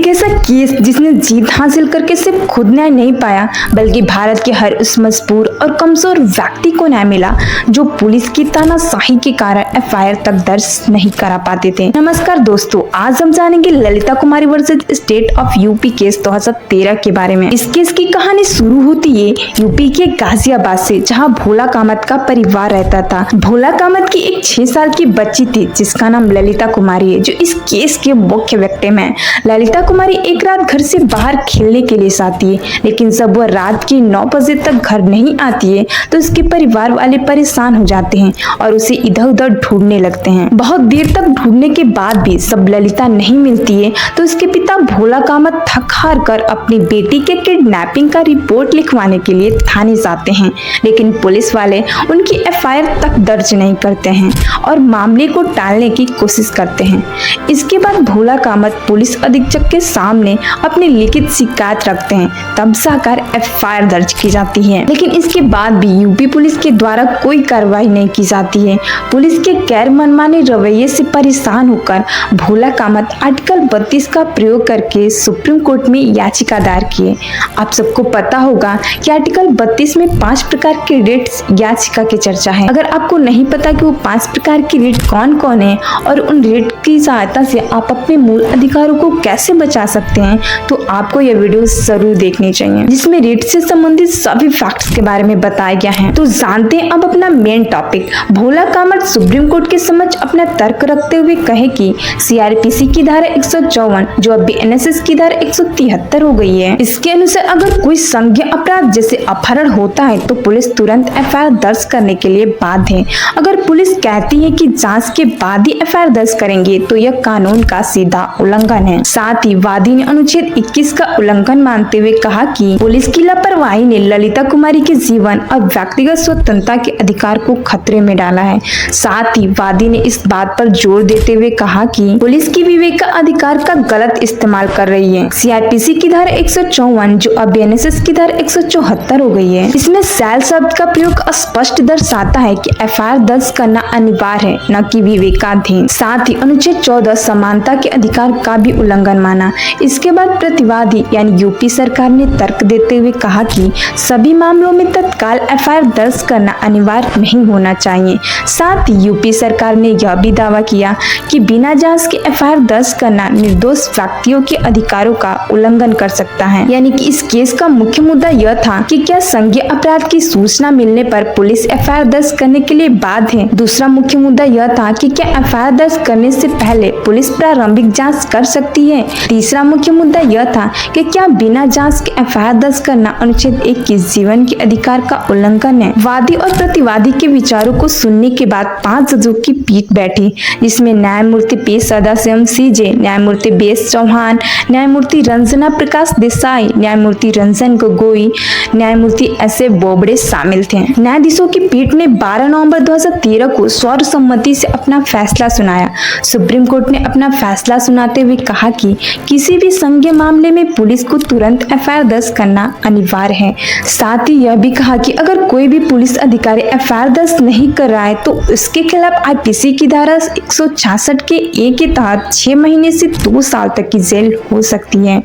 ऐसा केस जिसने जीत हासिल करके सिर्फ खुद न्याय नहीं पाया बल्कि भारत के हर उस मजबूर और कमजोर व्यक्ति को न्याय मिला जो पुलिस की तानाशाही के कारण एफआईआर तक दर्ज नहीं करा पाते थे। नमस्कार दोस्तों, आज हम जानेंगे Lalita Kumari versus state of UP case 2013 के बारे में। इस केस की कहानी शुरू होती है यूपी के गाजियाबाद से, जहां भोला कामत का परिवार रहता था। भोला कामत की एक 6 साल की बच्ची थी जिसका नाम ललिता कुमारी है, जो इस केस के मुख्य विक्टिम है। ललिता कुमारी एक रात घर से बाहर खेलने के लिए आती है, लेकिन जब वह रात के 9 बजे तक घर नहीं आती है तो उसके परिवार वाले परेशान हो जाते हैं और उसे इधर उधर ढूंढने लगते हैं। बहुत देर तक ढूंढने के बाद भी सब ललिता नहीं मिलती है तो उसके पिता भोला कामत थक हार कर अपनी बेटी के किडनैपिंग का रिपोर्ट लिखवाने के लिए थाने जाते हैं, लेकिन पुलिस वाले उनकी एफआईआर तक दर्ज नहीं करते हैं और मामले को टालने की कोशिश करते हैं। इसके बाद भोला कामत पुलिस अधीक्षक के सामने अपनी लिखित शिकायत रखते हैं, तब जाकर एफआईआर दर्ज की जाती है। लेकिन इसके बाद भी यूपी पुलिस के द्वारा कोई कार्रवाई नहीं की जाती है। पुलिस के गैर मनमाने रवैये से परेशान होकर भोला कामत आर्टिकल 32 का प्रयोग करके सुप्रीम कोर्ट में याचिका दायर किए। आप सबको पता होगा कि आर्टिकल 32 में 5 प्रकार के रिट्स याचिका की चर्चा है। अगर आपको नहीं पता कि वो 5 प्रकार की रिट कौन कौन है और उन रिट की सहायता से आप अपने मूल अधिकारों को कैसे बचा सकते हैं, तो आपको यह वीडियो जरूर देखनी चाहिए, जिसमें रिट से संबंधित सभी फैक्ट्स के बारे में बताया गया है। तो जानते हैं अब अपना मेन टॉपिक। भोला कामत सुप्रीम कोर्ट के समक्ष अपना तर्क रखते हुए कहे कि सीआरपीसी की धारा 154 जो अब बीएनएसएस की धारा 173 हो गई है, इसके अनुसार अगर कोई संज्ञेय अपराध जैसे अपहरण होता है तो पुलिस तुरंत एफआईआर दर्ज करने के लिए बाध्य है। अगर पुलिस कहती है कि जांच के बाद ही एफआईआर दर्ज करेंगे तो यह कानून का सीधा उल्लंघन है। साथ ही वादी ने अनुच्छेद 21 का उल्लंघन मानते हुए कहा कि पुलिस की लापरवाही ने ललिता कुमारी के जीवन और व्यक्तिगत स्वतंत्रता के अधिकार को खतरे में डाला है। साथ ही वादी ने इस बात पर जोर देते हुए कहा कि पुलिस की विवेक का अधिकार का गलत इस्तेमाल कर रही है। सीआरपीसी की धारा 154 जो अब बीएनएसएस की धारा 174 हो गई है, इसमें शैल शब्द का प्रयोग स्पष्ट दर्शाता है कि एफआईआर दर्ज करना अनिवार्य है, न कि विवेकाधीन। साथ ही अनुच्छेद 14 समानता के अधिकार का भी उल्लंघन माना। इसके बाद प्रतिवादी यानी यूपी सरकार ने तर्क देते हुए कहा कि सभी मामलों में तत्काल एफआईआर दर्ज करना अनिवार्य नहीं होना चाहिए। साथ ही यूपी सरकार ने यह भी दावा किया कि बिना जांच के एफआईआर दर्ज करना निर्दोष व्यक्तियों के अधिकारों का उल्लंघन कर सकता है। यानी कि इस केस का मुख्य मुद्दा यह था कि क्या संज्ञेय अपराध की सूचना मिलने पर पुलिस एफआईआर दर्ज करने के लिए बाध्य है। दूसरा मुख्य मुद्दा यह था कि क्या एफआईआर दर्ज करने से पहले पुलिस प्रारंभिक जांच कर सकती है। तीसरा मुख्य मुद्दा यह था कि क्या बिना जांच के एफआईआर दर्ज करना अनुच्छेद 21 जीवन के अधिकार का उल्लंघन है। वादी और प्रतिवादी के विचारों को सुनने के बाद 5 जजों की पीठ बैठी, जिसमें न्यायमूर्ति पी सदाशिवम सीजे, न्यायमूर्ति बेस चौहान, न्यायमूर्ति रंजना प्रकाश देसाई, न्यायमूर्ति रंजन गोगोई, न्यायमूर्ति एस ए बोबड़े शामिल थे। न्यायाधीशों की पीठ ने 12 नवंबर 2013 को सर्वसम्मति से अपना फैसला सुनाया। सुप्रीम कोर्ट ने अपना फैसला सुनाते हुए कहा कि किसी भी संज्ञेय मामले में पुलिस को तुरंत एफआईआर दर्ज करना अनिवार्य है। साथ ही यह भी कहा कि अगर कोई भी पुलिस अधिकारी एफआईआर दर्ज नहीं कर रहा है तो उसके खिलाफ आईपीसी की धारा 166 के ए के तहत 6 महीने से 2 साल तक की जेल हो सकती है।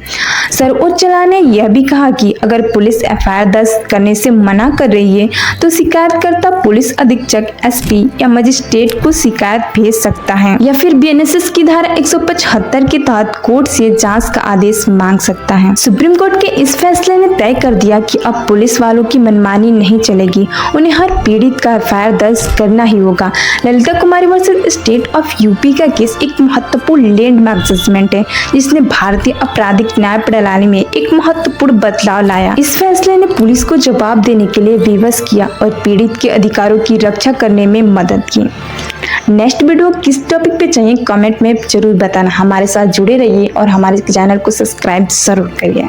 सर्वोच्च न्यायालय ने यह भी कहा कि अगर पुलिस एफआईआर दर्ज करने से मना कर रही है तो शिकायतकर्ता पुलिस अधीक्षक, एसपी या मजिस्ट्रेट को शिकायत भेज सकता है या फिर बीएनएसएस की धारा 175 के तहत कोर्ट से जांच का आदेश मांग सकता है। सुप्रीम कोर्ट के इस फैसले ने तय कर दिया कि अब पुलिस वालों की मनमानी नहीं चलेगी, उन्हें हर पीड़ित का एफआईआर दर्ज करना ही होगा। Lalita Kumari versus state of UP का केस एक महत्वपूर्ण लैंडमार्क जजमेंट है, जिसने भारतीय आपराधिक न्याय प्रणाली में एक महत्वपूर्ण बदलाव लाया। इस फैसले ने पुलिस को जवाब देने के लिए विवश किया और पीड़ित के अधिकारों की रक्षा करने में मदद की। नेक्स्ट वीडियो किस टॉपिक पे चाहिए कमेंट में जरूर बताना। हमारे साथ जुड़े रहिए और हमारे चैनल को सब्सक्राइब जरूर करिए।